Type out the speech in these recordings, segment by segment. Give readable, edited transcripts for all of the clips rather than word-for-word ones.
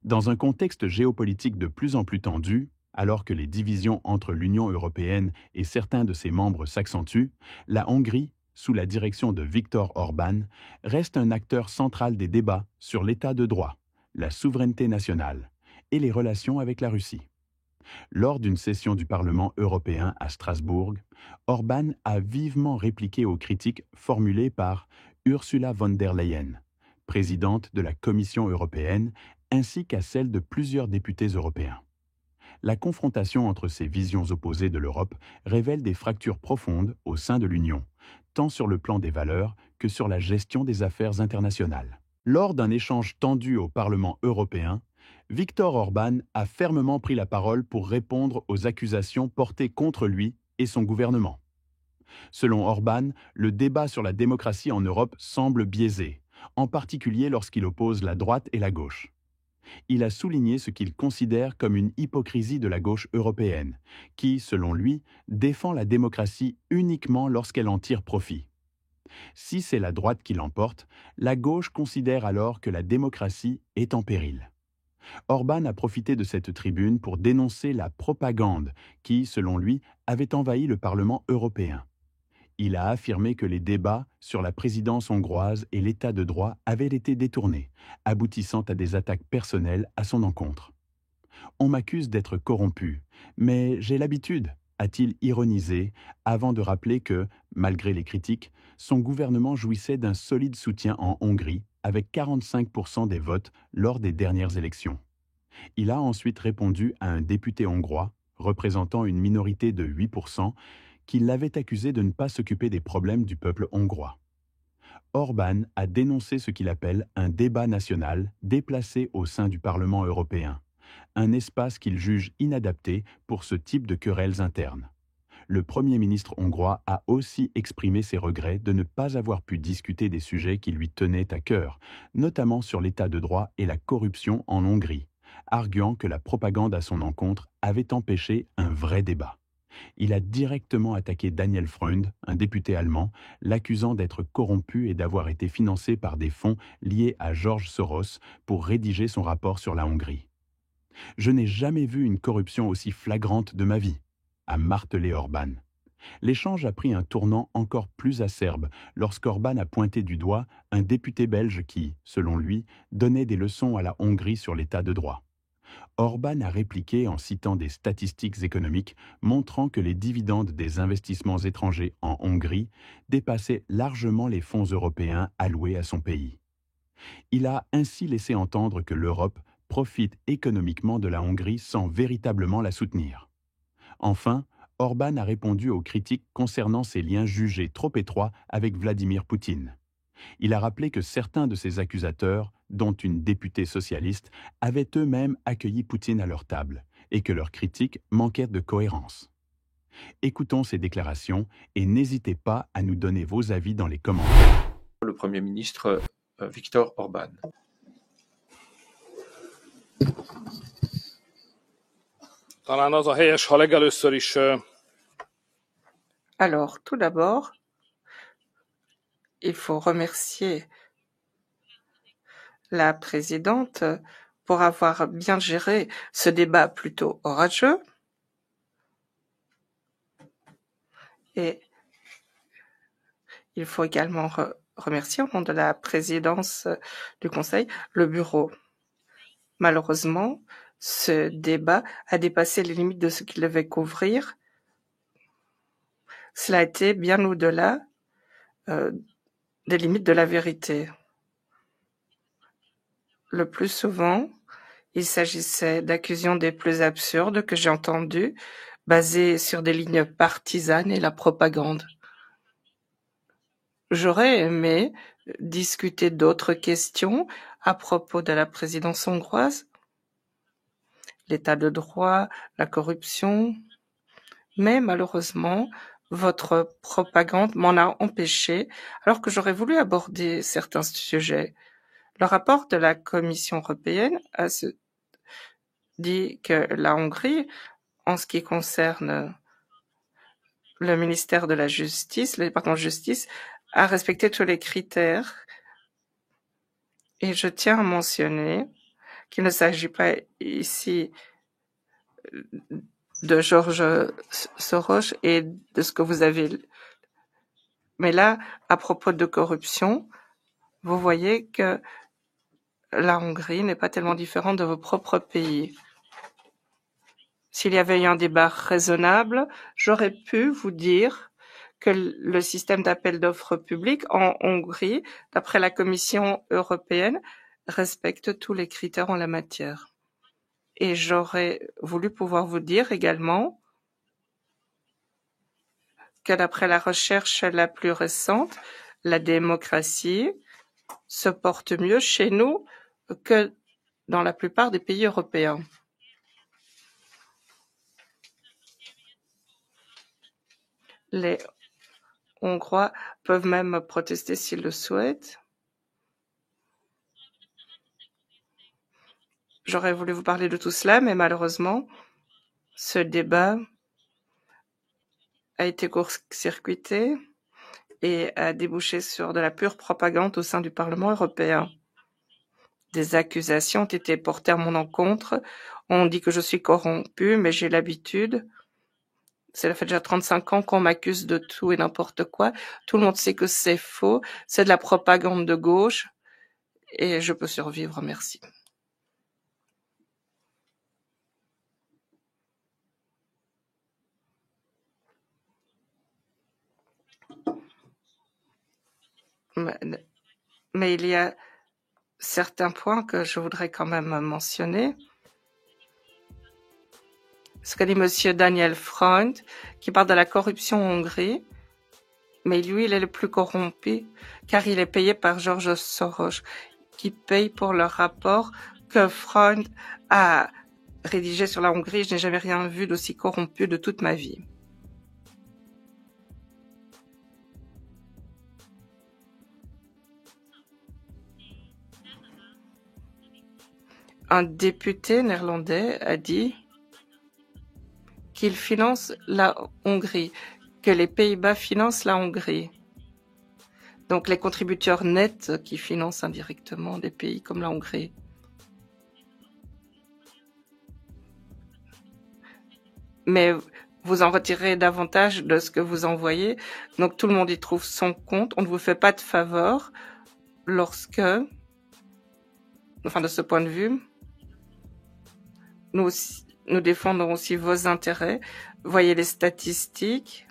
Dans un contexte géopolitique de plus en plus tendu, alors que les divisions entre l'Union européenne et certains de ses membres s'accentuent, la Hongrie, sous la direction de Viktor Orban, reste un acteur central des débats sur l'état de droit, la souveraineté nationale et les relations avec la Russie. Lors d'une session du Parlement européen à Strasbourg, Orban a vivement répliqué aux critiques formulées par Ursula von der Leyen, présidente de la Commission européenne, ainsi qu'à celles de plusieurs députés européens. La confrontation entre ces visions opposées de l'Europe révèle des fractures profondes au sein de l'Union, tant sur le plan des valeurs que sur la gestion des affaires internationales. Lors d'un échange tendu au Parlement européen, Viktor Orban a fermement pris la parole pour répondre aux accusations portées contre lui et son gouvernement. Selon Orban, le débat sur la démocratie en Europe semble biaisé, en particulier lorsqu'il oppose la droite et la gauche. Il a souligné ce qu'il considère comme une hypocrisie de la gauche européenne, qui, selon lui, défend la démocratie uniquement lorsqu'elle en tire profit. Si c'est la droite qui l'emporte, la gauche considère alors que la démocratie est en péril. Orban a profité de cette tribune pour dénoncer la propagande qui, selon lui, avait envahi le Parlement européen. Il a affirmé que les débats sur la présidence hongroise et l'état de droit avaient été détournés, aboutissant à des attaques personnelles à son encontre. « On m'accuse d'être corrompu, mais j'ai l'habitude », a-t-il ironisé, avant de rappeler que, malgré les critiques, son gouvernement jouissait d'un solide soutien en Hongrie, avec 45% des votes lors des dernières élections. Il a ensuite répondu à un député hongrois, représentant une minorité de 8%, qui l'avait accusé de ne pas s'occuper des problèmes du peuple hongrois. Orban a dénoncé ce qu'il appelle un débat national déplacé au sein du Parlement européen, un espace qu'il juge inadapté pour ce type de querelles internes. Le Premier ministre hongrois a aussi exprimé ses regrets de ne pas avoir pu discuter des sujets qui lui tenaient à cœur, notamment sur l'état de droit et la corruption en Hongrie, arguant que la propagande à son encontre avait empêché un vrai débat. Il a directement attaqué Daniel Freund, un député allemand, l'accusant d'être corrompu et d'avoir été financé par des fonds liés à George Soros pour rédiger son rapport sur la Hongrie. « Je n'ai jamais vu une corruption aussi flagrante de ma vie », a martelé Orban. L'échange a pris un tournant encore plus acerbe lorsqu'Orban a pointé du doigt un député belge qui, selon lui, donnait des leçons à la Hongrie sur l'état de droit. Orban a répliqué en citant des statistiques économiques montrant que les dividendes des investissements étrangers en Hongrie dépassaient largement les fonds européens alloués à son pays. Il a ainsi laissé entendre que l'Europe profite économiquement de la Hongrie sans véritablement la soutenir. Enfin, Orban a répondu aux critiques concernant ses liens jugés trop étroits avec Vladimir Poutine. Il a rappelé que certains de ses accusateurs, dont une députée socialiste, avaient eux-mêmes accueilli Poutine à leur table et que leurs critiques manquaient de cohérence. Écoutons ces déclarations et n'hésitez pas à nous donner vos avis dans les commentaires. Le Premier ministre Viktor Orban. Alors, tout d'abord, il faut remercier la présidente pour avoir bien géré ce débat plutôt orageux. Et il faut également remercier au nom de la présidence du Conseil le bureau. Malheureusement, ce débat a dépassé les limites de ce qu'il devait couvrir. Cela a été bien au-delà des limites de la vérité. Le plus souvent, il s'agissait d'accusations des plus absurdes que j'ai entendues, basées sur des lignes partisanes et la propagande. J'aurais aimé discuter d'autres questions à propos de la présidence hongroise, l'état de droit, la corruption, mais malheureusement, votre propagande m'en a empêché, alors que j'aurais voulu aborder certains sujets. Le rapport de la Commission européenne dit que la Hongrie, en ce qui concerne le ministère de la Justice, le département de justice, a respecté tous les critères. Et je tiens à mentionner qu'il ne s'agit pas ici de George Soros et de ce que vous avez. Mais là, à propos de corruption, vous voyez que la Hongrie n'est pas tellement différente de vos propres pays. S'il y avait eu un débat raisonnable, j'aurais pu vous dire que le système d'appel d'offres publics en Hongrie, d'après la Commission européenne, respecte tous les critères en la matière. Et j'aurais voulu pouvoir vous dire également que d'après la recherche la plus récente, la démocratie se porte mieux chez nous que dans la plupart des pays européens. Les Hongrois peuvent même protester s'ils le souhaitent. J'aurais voulu vous parler de tout cela, mais malheureusement, ce débat a été court-circuité et a débouché sur de la pure propagande au sein du Parlement européen. Des accusations ont été portées à mon encontre. On dit que je suis corrompu, mais j'ai l'habitude. Cela fait déjà 35 ans qu'on m'accuse de tout et n'importe quoi. Tout le monde sait que c'est faux. C'est de la propagande de gauche. Et je peux survivre, merci. Mais il y a certains points que je voudrais quand même mentionner. Ce qu'a dit Monsieur Daniel Freund, qui parle de la corruption en Hongrie, mais lui, il est le plus corrompu, car il est payé par George Soros, qui paye pour le rapport que Freund a rédigé sur la Hongrie. Je n'ai jamais rien vu d'aussi corrompu de toute ma vie. Un député néerlandais a dit qu'il finance la Hongrie, que les Pays-Bas financent la Hongrie. Donc les contributeurs nets qui financent indirectement des pays comme la Hongrie. Mais vous en retirez davantage de ce que vous envoyez. Donc tout le monde y trouve son compte. On ne vous fait pas de faveur lorsque, enfin de ce point de vue, nous défendons aussi vos intérêts. Voyez les statistiques,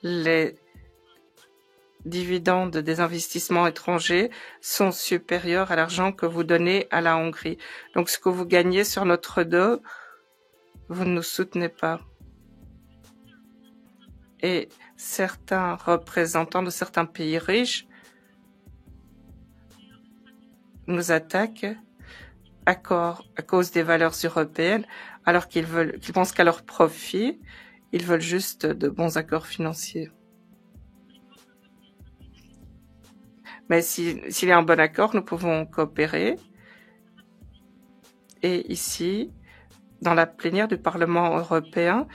les dividendes des investissements étrangers sont supérieurs à l'argent que vous donnez à la Hongrie. Donc ce que vous gagnez sur notre dos, vous ne nous soutenez pas. Et certains représentants de certains pays riches nous attaquent à cause des valeurs européennes, alors qu'ils pensent qu'à leur profit, ils veulent juste de bons accords financiers. Mais s'il y a un bon accord, nous pouvons coopérer. Et ici, dans la plénière du Parlement européen,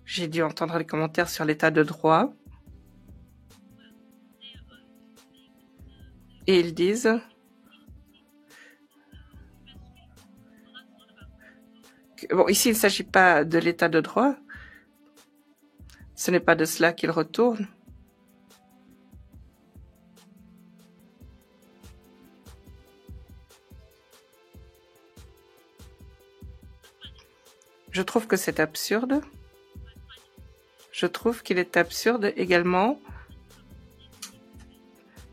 j'ai dû entendre les commentaires sur l'état de droit. Et ils disent que, bon, ici, il ne s'agit pas de l'état de droit. Ce n'est pas de cela qu'ils retournent. Je trouve que c'est absurde. Je trouve qu'il est absurde également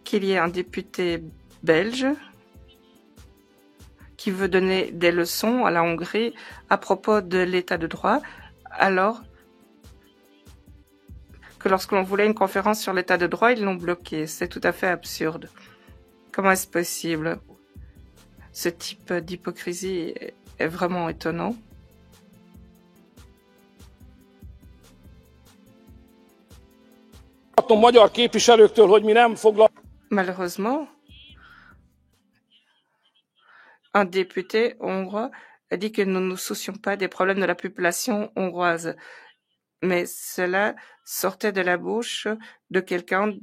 qu'il y ait un député belge qui veut donner des leçons à la Hongrie à propos de l'état de droit, alors que lorsque l'on voulait une conférence sur l'état de droit, ils l'ont bloqué. C'est tout à fait absurde. Comment est-ce possible? Ce type d'hypocrisie est vraiment étonnant. Malheureusement, un député hongrois a dit que nous ne nous soucions pas des problèmes de la population hongroise. Mais cela sortait de la bouche de quelqu'un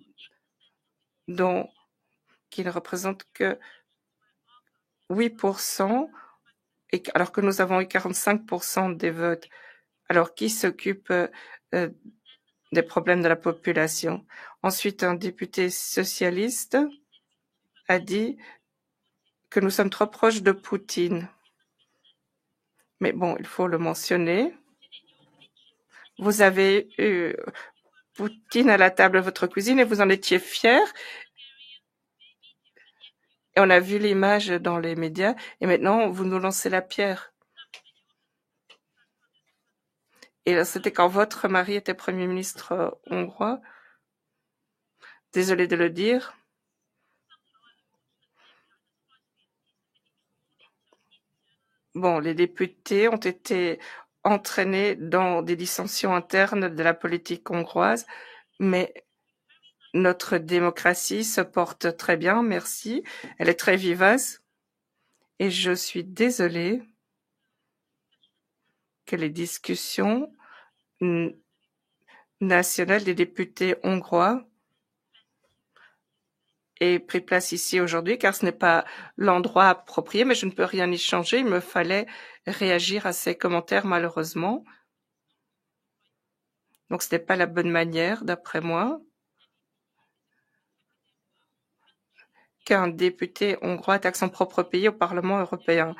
qui ne représente que 8%, alors que nous avons eu 45% des votes. Alors, qui s'occupe des problèmes de la population? Ensuite, un député socialiste a dit que nous sommes trop proches de Poutine. Mais bon, il faut le mentionner. Vous avez eu Poutine à la table de votre cuisine et vous en étiez fiers. Et on a vu l'image dans les médias et maintenant vous nous lancez la pierre. Et c'était quand votre mari était Premier ministre hongrois. Désolé de le dire. Bon, les députés ont été entraînés dans des dissensions internes de la politique hongroise, mais notre démocratie se porte très bien, merci. Elle est très vivace. Et je suis désolée que les discussions nationales des députés hongrois aient pris place ici aujourd'hui, car ce n'est pas l'endroit approprié, mais je ne peux rien y changer. Il me fallait réagir à ces commentaires, malheureusement. Donc, ce n'est pas la bonne manière, d'après moi, qu'un député hongrois attaque son propre pays au Parlement européen.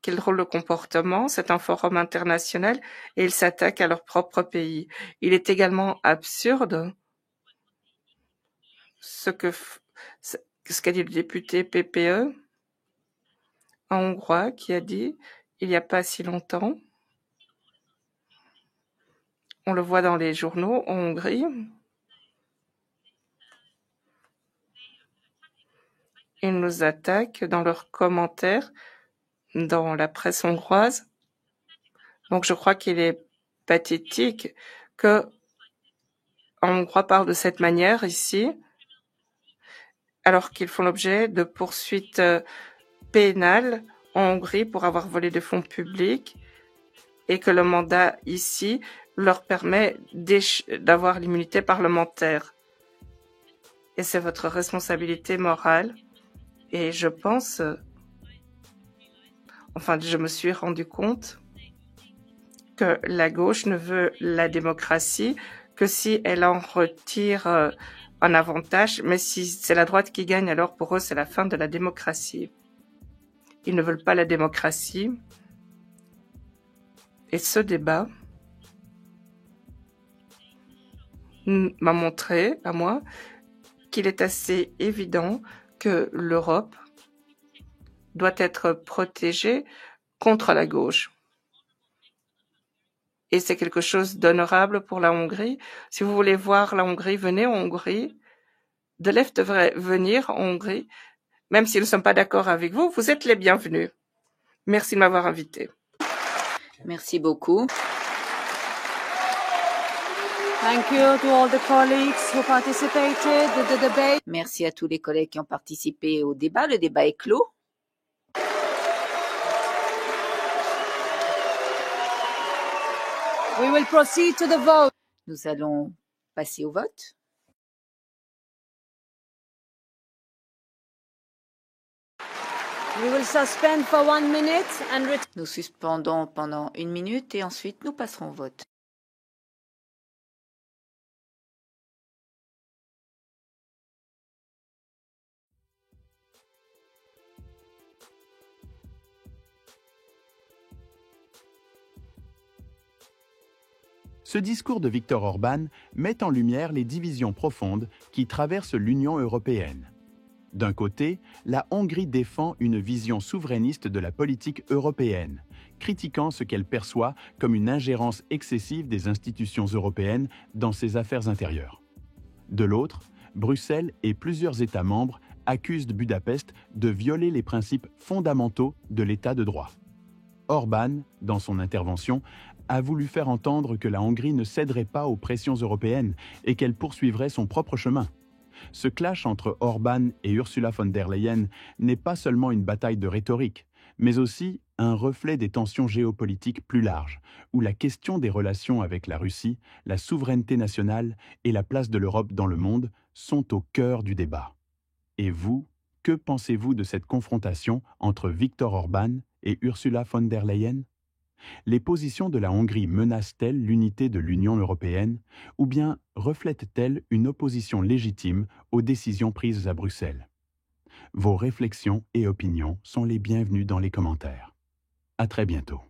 Quel drôle de comportement, c'est un forum international et ils s'attaquent à leur propre pays. Il est également absurde ce qu'a dit le député PPE, un Hongrois, qui a dit, il n'y a pas si longtemps, on le voit dans les journaux en Hongrie, ils nous attaquent dans leurs commentaires dans la presse hongroise. Donc je crois qu'il est pathétique que un Hongrois parle de cette manière ici, alors qu'ils font l'objet de poursuites pénales en Hongrie pour avoir volé des fonds publics et que le mandat ici leur permet d'avoir l'immunité parlementaire. Et c'est votre responsabilité morale. Et je pense, je me suis rendu compte que la gauche ne veut la démocratie que si elle en retire un avantage, mais si c'est la droite qui gagne, alors pour eux, c'est la fin de la démocratie. Ils ne veulent pas la démocratie. Et ce débat m'a montré, à moi, qu'il est assez évident que l'Europe doit être protégée contre la gauche. Et c'est quelque chose d'honorable pour la Hongrie. Si vous voulez voir la Hongrie, venez en Hongrie. Delef devrait venir en Hongrie. Même si nous ne sommes pas d'accord avec vous, vous êtes les bienvenus. Merci de m'avoir invité. Merci beaucoup. Thank you to all the colleagues who participated in the debate. Merci à tous les collègues qui ont participé au débat. Le débat est clos. We will proceed to the vote. Nous allons passer au vote. We will suspend for 1 minute and nous suspendons pendant 1 minute et ensuite nous passerons au vote. Ce discours de Viktor Orban met en lumière les divisions profondes qui traversent l'Union européenne. D'un côté, la Hongrie défend une vision souverainiste de la politique européenne, critiquant ce qu'elle perçoit comme une ingérence excessive des institutions européennes dans ses affaires intérieures. De l'autre, Bruxelles et plusieurs États membres accusent Budapest de violer les principes fondamentaux de l'État de droit. Orban, dans son intervention, a voulu faire entendre que la Hongrie ne céderait pas aux pressions européennes et qu'elle poursuivrait son propre chemin. Ce clash entre Orban et Ursula von der Leyen n'est pas seulement une bataille de rhétorique, mais aussi un reflet des tensions géopolitiques plus larges, où la question des relations avec la Russie, la souveraineté nationale et la place de l'Europe dans le monde sont au cœur du débat. Et vous, que Que pensez-vous de cette confrontation entre Viktor Orban et Ursula von der Leyen? Les positions de la Hongrie menacent-elles l'unité de l'Union européenne ou bien reflètent-elles une opposition légitime aux décisions prises à Bruxelles? Vos réflexions et opinions sont les bienvenues dans les commentaires. À très bientôt.